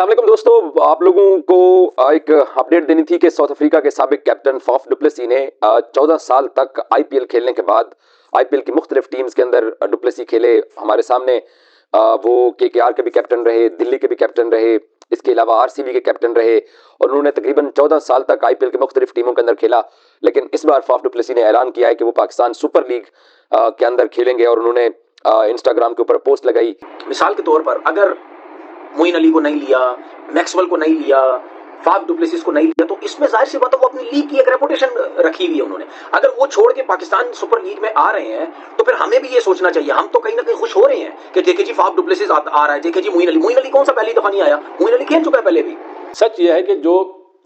अस्सलाम वालेकुम दोस्तों, आप लोगों को एक अपडेट देनी थी कि साउथ अफ्रीका के साबिक कैप्टन फाफ डुप्लेसी ने 14 साल तक आईपीएल खेलने के बाद आईपीएल की मुख्तलिफ टीम्स के अंदर डुप्लेसी खेले हमारे सामने। वो केकेआर के भी कैप्टन रहे, दिल्ली के भी कैप्टन रहे, इसके अलावा आरसीबी के कैप्टन रहे और उन्होंने तकरीबन 14 साल तक आईपीएल के मुख्तलिफ टीमों के अंदर खेला। लेकिन इस बार फाफ डुप्लेसी ने ऐलान किया है कि वो पाकिस्तान सुपर लीग के अंदर खेलेंगे और उन्होंने इंस्टाग्राम के ऊपर पोस्ट लगाई। मिसाल के तौर पर अगर मोइन अली को नहीं लिया, मैक्सवेल को नहीं लिया, फाफ डुप्लेसिस को नहीं लिया, तो इसमें जाहिर सी बात है वो अपनी लीग की एक रेपुटेशन रखी हुई है उन्होंने। अगर वो छोड़ के पाकिस्तान सुपर लीग में आ रहे हैं तो फिर हमें भी ये सोचना चाहिए, हम तो कहीं ना कहीं खुश हो रहे हैं कि देखे जी फाफ डुप्लेसिस आ रहा है, देखे जी मोइन अली कौन सा पहली दफा नहीं आया, मोइन अली खेल चुका है पहले भी। सच ये है कि जो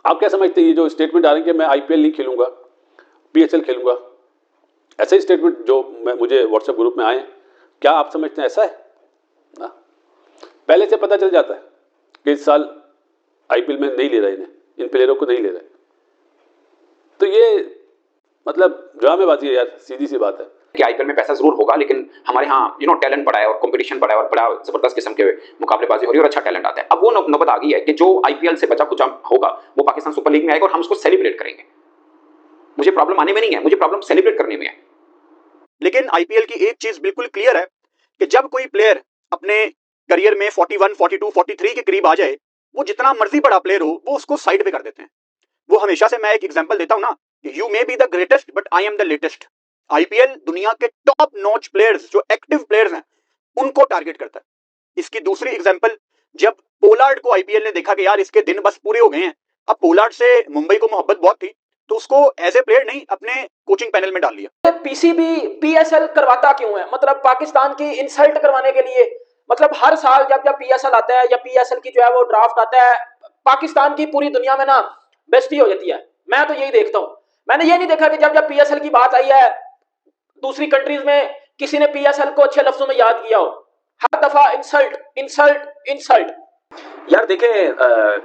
आप क्या समझते हैं, ये जो स्टेटमेंट आ रही है कि मैं आईपीएल नहीं खेलूंगा, पीएसएल खेलूंगा, ऐसे ही स्टेटमेंट जो मुझे व्हाट्सएप ग्रुप में आए, क्या आप समझते हैं ऐसा है ना? पहले से पता चल जाता है कि इस साल आईपीएल में नहीं ले रहा, इन्हें इन प्लेयरों को नहीं ले रहा। तो ये मतलब ड्रामेबाजी है यार, सीधी सी बात है कि आईपीएल में पैसा जरूर होगा, लेकिन हमारे यहाँ टैलेंट बढ़ा है और कंपटीशन बढ़ा है और बड़ा जबरदस्त किस्म के मुकाबलेबाजी हो रही है और अच्छा टैलेंट आता है। अब वो नौबत आ गई है कि जो आईपीएल से बचा कुचा होगा वो पाकिस्तान सुपर लीग में आएगा और हम उसको सेलिब्रेट करेंगे। मुझे प्रॉब्लम आने में नहीं है, मुझे प्रॉब्लम सेलिब्रेट करने में है। लेकिन आईपीएल की एक चीज बिल्कुल क्लियर है कि जब कोई प्लेयर अपने करियर में 41, 42, 43 के करीब आ जाए, वो जितना मर्जी बड़ा प्लेयर हो वो उसको साइड पे कर देते हैं। वो हमेशा से, मैं एक एग्जांपल देता हूं ना, you may be the greatest but I am the latest. IPL दुनिया के टॉप नॉच प्लेयर्स जो एक्टिव प्लेयर्स हैं उनको टारगेट करता है। इसकी दूसरी एग्जांपल, जब पोलार्ड को आईपीएल ने देखा कि यार इसके दिन बस पूरे हो गए हैं, अब पोलार्ड से मुंबई को मोहब्बत बहुत थी तो उसको एज ए प्लेयर नहीं अपने कोचिंग पैनल में डाल लिया। पीसीबी पीएसएल करवाता क्यों है? मतलब पाकिस्तान की इंसल्ट करवाने के लिए। मतलब हर साल जब पीएसएल आता है या पीएसएल की जो है वो ड्राफ्ट आता है, पाकिस्तान की पूरी दुनिया में ना बेइज्जती हो जाती है। मैं तो यही देखता हूं, मैंने ये नहीं देखा कि जब पीएसएल की बात आई है दूसरी कंट्रीज में किसी ने पीएसएल को अच्छे लफ्जों में याद किया हो। हर दफा इंसल्ट इंसल्ट इंसल्ट। यार देखें,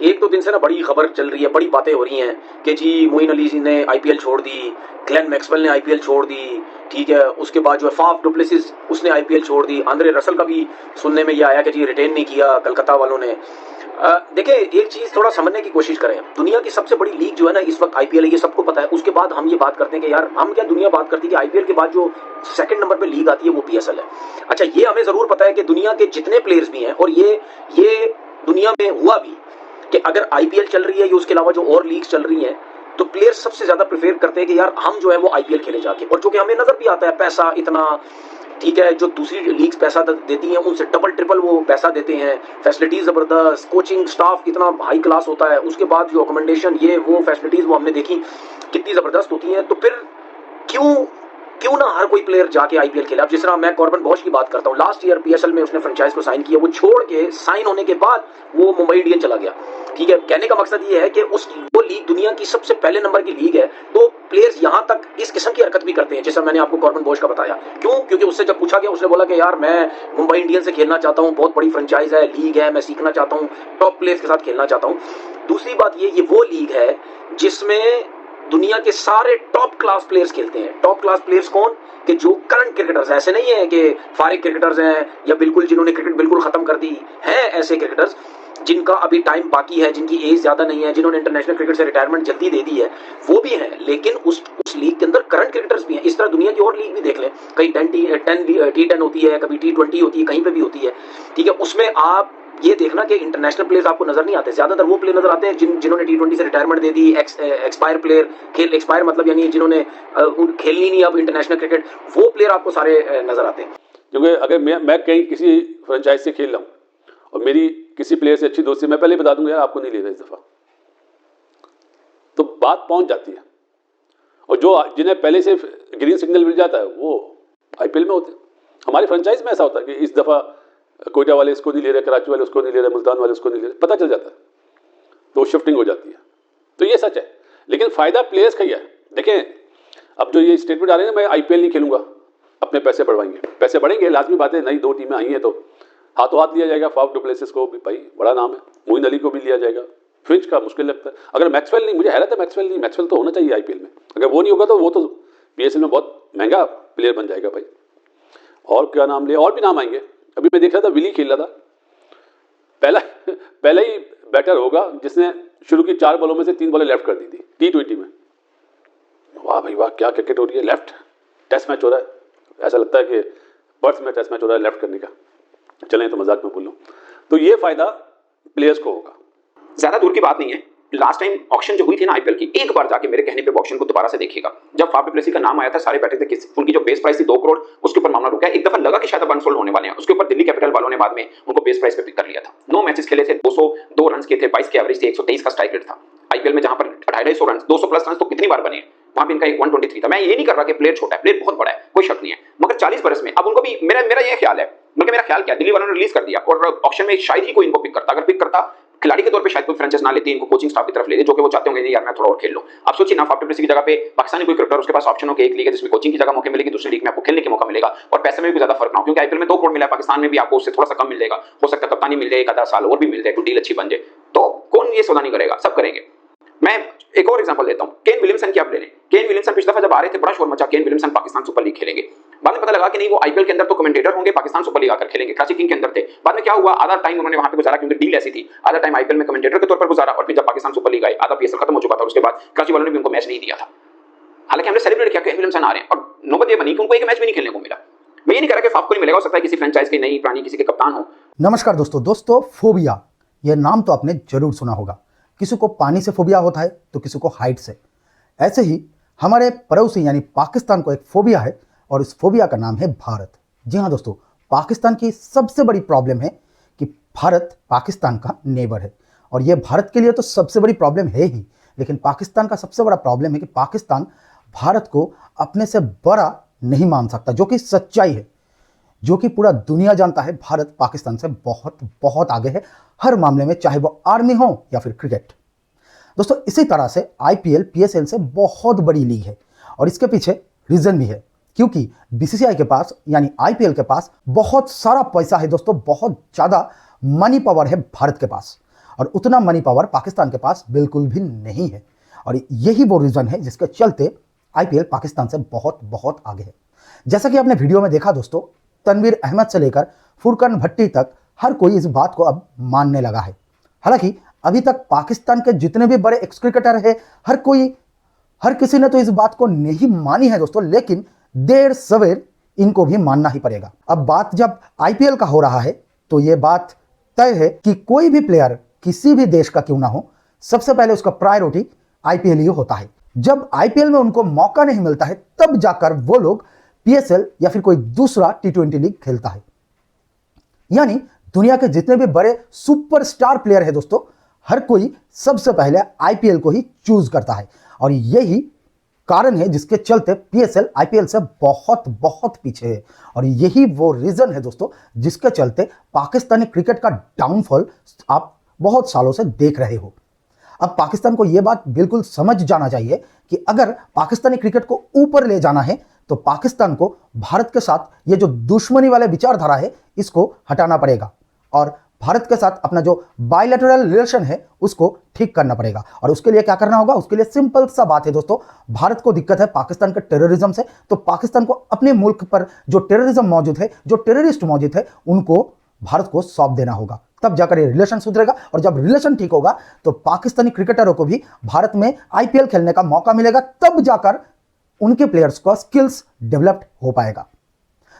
एक दो दिन से ना बड़ी खबर चल रही है, बड़ी बातें हो रही हैं कि जी मोइन अली ने आईपीएल छोड़ दी, ग्लेन मैक्सवेल ने आईपीएल छोड़ दी, ठीक है, उसके बाद जो है फाफ डुप्लेसिस उसने आईपीएल छोड़ दी, आंद्रे रसल का भी सुनने में ये आया कि जी रिटेन नहीं किया कलकत्ता वालों ने। देखिए एक चीज थोड़ा समझने की कोशिश करें, दुनिया की सबसे बड़ी लीग जो है ना इस वक्त आईपीएल है, ये सबको पता है। उसके बाद हम ये बात करते हैं कि यार हम क्या, दुनिया बात करती है कि आईपीएल के बाद जो सेकंड नंबर पे लीग आती है वो पीएसएल है। अच्छा, ये हमें जरूर पता है कि दुनिया के जितने प्लेयर्स भी हैं, और ये दुनिया में हुआ भी कि अगर आईपीएल चल रही है या उसके अलावा जो और लीग्स चल रही हैं तो प्लेयर्स सबसे ज्यादा प्रेफर करते हैं कि यार हम जो है वो आईपीएल खेले जाके, और जो कि हमें नजर भी आता है पैसा इतना, ठीक है, जो दूसरी लीग्स पैसा देती हैं उनसे डबल ट्रिपल वो पैसा देते हैं, फैसिलिटीज जबरदस्त, कोचिंग स्टाफ इतना हाई क्लास होता है, उसके बाद जो अकोमोडेशन ये वो फैसिलिटीज वो हमने देखी कितनी जबरदस्त होती हैं। तो फिर क्यों ना हर कोई प्लेयर जाके आईपीएल खेले। अब जिस तरह मैं कॉर्बन बॉश की बात करता हूँ, लास्ट ईयर पीएसएल में उसने फ्रेंचाइज को साइन किया, वो छोड़ के साइन होने के बाद वो मुंबई इंडियन चला गया, ठीक है। कहने का मकसद ये है कि वो लीग दुनिया की सबसे पहले नंबर की लीग है, तो प्लेयर्स यहाँ तक इस किस्म की हरकत भी करते हैं, जैसा मैंने आपको कॉर्बन बॉश का बताया। क्यों? क्योंकि उससे जब पूछा गया उसने बोला कि यार मैं मुंबई इंडियन से खेलना चाहता हूँ, बहुत बड़ी फ्रेंचाइज है, लीग है, मैं सीखना चाहता हूँ, टॉप प्लेयर्स के साथ खेलना चाहता हूँ। दूसरी बात ये वो लीग है जिसमें दुनिया के सारे टॉप क्लास प्लेयर्स खेलते हैं। टॉप क्लास प्लेयर्स कौन? कि जो करंट क्रिकेटर्स, ऐसे नहीं है कि फारिग क्रिकेटर्स हैं या बिल्कुल जिन्होंने क्रिकेट बिल्कुल खत्म कर दी हैं, ऐसे क्रिकेटर्स जिनका अभी टाइम बाकी है, जिनकी एज ज्यादा नहीं है, जिन्होंने इंटरनेशनल क्रिकेट से रिटायरमेंट जल्दी दे दी है, वो भी हैं। लेकिन उस लीग के अंदर करंट क्रिकेटर्स भी हैं। इस तरह दुनिया की और लीग भी देख लें, कहीं T10 होती है, कभी T20 होती है, कहीं पे भी होती है, ठीक है। उसमें आप ये देखना कि इंटरनेशनल प्लेयर्स आपको नजर नहीं आते, ज्यादातर वो प्लेयर नजर आते हैं जिन्होंने T20 से रिटायरमेंट दे दी, एक्सपायर प्लेयर, एक्सपायर मतलब यानी जिन्होंने खेलनी नहीं अब इंटरनेशनल क्रिकेट, वो प्लेयर आपको सारे नजर आते हैं। क्योंकि अगर मैं कहीं किसी फ्रेंचाइज से खेल रहा हूँ और मेरी किसी प्लेयर से अच्छी दोस्ती, मैं पहले बता दूंगा यार आपको नहीं ले रहा इस दफा, तो बात पहुंच जाती है। और जो जिन्हें पहले से ग्रीन सिग्नल मिल जाता है वो आईपीएल में होते हैं। हमारी फ्रेंचाइज में ऐसा होता है कि इस दफा कोयटा वाले इसको नहीं ले रहे, कराची वाले उसको नहीं ले रहे, मुल्तान वाले उसको नहीं ले रहे, पता चल जाता है, तो शिफ्टिंग हो जाती है। तो ये सच है, लेकिन फायदा प्लेयर्स का ही है। देखें अब जो ये स्टेटमेंट आ रहे हैं, मैं आईपीएल नहीं खेलूंगा, अपने पैसे बढ़वाएंगे, पैसे बढ़ेंगे, लाजमी बात है, नई 2 टीमें आई हैं तो हाथों हाथ लिया जाएगा। फाफ डुप्लेसिस को भी भाई बड़ा नाम है, मोइन अली को भी लिया जाएगा, फिंच का मुश्किल लगता है। अगर मैक्सवेल नहीं, मुझे हैरत है मैक्सवेल तो होना चाहिए आईपीएल में, अगर वो नहीं होगा तो वो तो पीएसएल में बहुत महंगा प्लेयर बन जाएगा भाई। और क्या नाम ले, और भी नाम आएंगे। अभी मैं देख रहा था विली खेल रहा था, पहला ही बैटर होगा जिसने शुरू की 4 बॉलों में से 3 बॉलें लेफ्ट कर दी थी T20 में। वाह भाई वाह, क्या क्रिकेट हो रही है। लेफ्ट टेस्ट मैच हो रहा है, ऐसा लगता है कि पर्थ में टेस्ट मैच हो रहा है लेफ्ट करने का। चलें तो मजाक में बोलूं, तो ये फायदा प्लेयर्स को होगा। ज्यादा दूर की बात नहीं है, लास्ट टाइम ऑक्शन जो हुई थी ना आईपीएल की, एक बार जाके मेरे कहने पे ऑक्शन को दोबारा से देखिएगा। जब फाफ डुप्लेसी का नाम आया था सारे बैठे थे, उनकी जो बेस प्राइस थी 2 करोड़, उसके ऊपर मामला रुका। एक दफा लगा कि शायद अब अनफोल्ड होने वाले हैं, उसके ऊपर दिल्ली कैपिटल वालों ने बाद में उनको बेस प्राइस पे पिक कर लिया था। 9 मैचेस खेले थे, 202 रन किए थे, 22 की एवरेज थी, 123 का स्ट्राइक रेट था। आईपीएल में जहां पर 250 रन 200 प्लस रन तो कितनी बार बने, वहां पे इनका 123 था। मैं ये नहीं कर रहा कि प्लेयर छोटा है, प्लेयर बहुत बड़ा है, कोई शक नहीं है, मगर 40 बरस में अब उनको भी मेरा ये ख्याल है, बल्कि मेरा ख्याल क्या, दिल्ली वालों ने रिलीज कर दिया और ऑक्शन में शायद ही कोई इनको पिक करता। अगर पिक करता खिलाड़ी के तौर पे शायद कोई फ्रेंचाइज ना लेती, इनको कोचिंग स्टाफ की तरफ लेते, जो कि वो चाहते होंगे यार मैं थोड़ा और खेल लूं। आप सोचिए ना, फाफ डुप्लेसी की जगह पे पाकिस्तानी कोई क्रिकेटर, उसके पास ऑप्शन हो कि एक लीग है जिसमें कोचिंग की जगह मौके मिलेगी, दूसरी लीग में आपको खेलने के मौका मिलेगा और पैसे में भी ज्यादा फर्क ना हो, क्योंकि आईपीएल में 2 करोड़ मिला है, पाकिस्तान में भी आपको उससे थोड़ा सा कम मिल जाएगा, हो सकता है कप्तानी मिल जाए, एक आधा साल और भी मिल जाए, तो डील अच्छी बन जाए। तो कौन ये सौदा नहीं करेगा, सब करेंगे। मैं एक और एग्जांपल लेता हूं, केन विलियमसन की आप ले लें। केन विलियमसन पिछली दफा जब आ रहे थे बड़ा शोर मचा, Kane Williamson Pakistan super league खेलेंगे। बाद में पता लगा कि नहीं, वो आईपीएल के अंदर तो कमेंटेटर होंगे, पाकिस्तान सुपर लीग आकर खेलेंगे, क्लासिक किंग के अंदर थे। बाद में क्या हुआ, आधा टाइम उन्होंने वहां पे गुजारा क्योंकि डील ऐसी थी, आधा टाइम आईपीएल में कमेंटेटर के तौर पर गुजारा और फिर जब पाकिस्तान सुपर लीग आई, आधा पीएसएल खत्म हो चुका था, उसके बाद कराची वालों ने भी उनको मैच नहीं दिया था। हालांकि हमने सेलिब्रेट किया केन विलियमसन आ रहे हैं और नौबत ये बनी कि उनको एक मैच भी नहीं खेलने को मिला। मैं ये नहीं कह रहा कि फाफ को नहीं मिलेगा, हो सकता है किसी फ्रेंचाइज की नई पुरानी किसी के कप्तान हो। नमस्कार दोस्तों, फोबिया, यह नाम तो आपने जरूर सुना होगा। किसी को पानी से फोबिया होता है तो किसी को हाइट से। ऐसे ही हमारे पड़ोसी यानी पाकिस्तान को एक फोबिया है और इस फोबिया का नाम है भारत। जी हाँ दोस्तों, पाकिस्तान की सबसे बड़ी प्रॉब्लम है कि भारत पाकिस्तान का नेबर है और ये भारत के लिए तो सबसे बड़ी प्रॉब्लम है ही, लेकिन पाकिस्तान का सबसे बड़ा प्रॉब्लम है कि पाकिस्तान भारत को अपने से बड़ा नहीं मान सकता, जो कि सच्चाई है, जो कि पूरा दुनिया जानता है। भारत पाकिस्तान से बहुत बहुत आगे है हर मामले में, चाहे वो आर्मी हो या फिर क्रिकेट। दोस्तों इसी तरह से आईपीएल पीएसएल से बहुत बड़ी लीग है और इसके पीछे रीजन भी है, क्योंकि बीसीसीआई के पास यानी आईपीएल के पास बहुत सारा पैसा है दोस्तों, बहुत ज़्यादा मनी पावर है भारत के पास, और उतना मनी पावर पाकिस्तान के पास बिल्कुल भी नहीं है। और यही वो रीज़न है जिसके चलते आईपीएल पाकिस्तान से बहुत बहुत आगे है। जैसा कि आपने वीडियो में देखा दोस्तों, तनवीर अहमद से लेकर फुरकान भट्टी तक हर कोई इस बात को अब मानने लगा है। हालांकि अभी तक पाकिस्तान के जितने भी बड़े एक्स क्रिकेटर हैं, हर किसी ने तो इस बात को नहीं मानी है दोस्तों, लेकिन देर सवेर इनको भी मानना ही पड़ेगा। अब बात जब आईपीएल का हो रहा है तो ये बात तय है कि कोई भी प्लेयर किसी भी देश का क्यों ना हो, सबसे पहले उसका प्रायोरिटी आईपीएल ही होता है। जब आईपीएल में उनको मौका नहीं मिलता है तब जाकर वो लोग पीएसएल या फिर कोई दूसरा T20 लीग खेलता है। यानी दुनिया के जितने भी बड़े सुपरस्टार प्लेयर है दोस्तों, हर कोई सबसे पहले आईपीएल को ही चूज करता है और यही कारण है जिसके चलते पीएसएल आईपीएल से बहुत बहुत पीछे है। और यही वो रीजन है दोस्तों जिसके चलते पाकिस्तानी क्रिकेट का डाउनफॉल आप बहुत सालों से देख रहे हो। अब पाकिस्तान को यह बात बिल्कुल समझ जाना चाहिए कि अगर पाकिस्तानी क्रिकेट को ऊपर ले जाना है तो पाकिस्तान को भारत के साथ ये जो दुश्मनी वाले विचारधारा है इसको हटाना पड़ेगा और भारत के साथ अपना जो बायलैटरल रिलेशन है उसको ठीक करना पड़ेगा। और उसके लिए क्या करना होगा, उसके लिए सिंपल सा बात है दोस्तों, भारत को दिक्कत है पाकिस्तान के टेररिज्म से, तो पाकिस्तान को अपने मुल्क पर जो टेररिज्म मौजूद है, जो टेररिस्ट मौजूद है, उनको भारत को सौंप देना होगा, तब जाकर ये रिलेशन सुधरेगा। और जब रिलेशन ठीक होगा तो पाकिस्तानी क्रिकेटरों को भी भारत में आईपीएल खेलने का मौका मिलेगा, तब जाकर उनके प्लेयर्स को स्किल्स डेवलप हो पाएगा।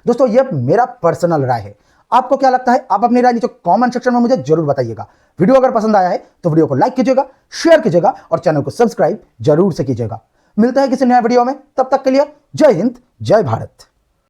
दोस्तों ये मेरा पर्सनल राय है, आपको क्या लगता है आप अपनी राय नीचे कमेंट सेक्शन में मुझे जरूर बताइएगा। वीडियो अगर पसंद आया है तो वीडियो को लाइक कीजिएगा, शेयर कीजिएगा और चैनल को सब्सक्राइब जरूर से कीजिएगा। मिलता है किसी नया वीडियो में, तब तक के लिए जय हिंद जय भारत।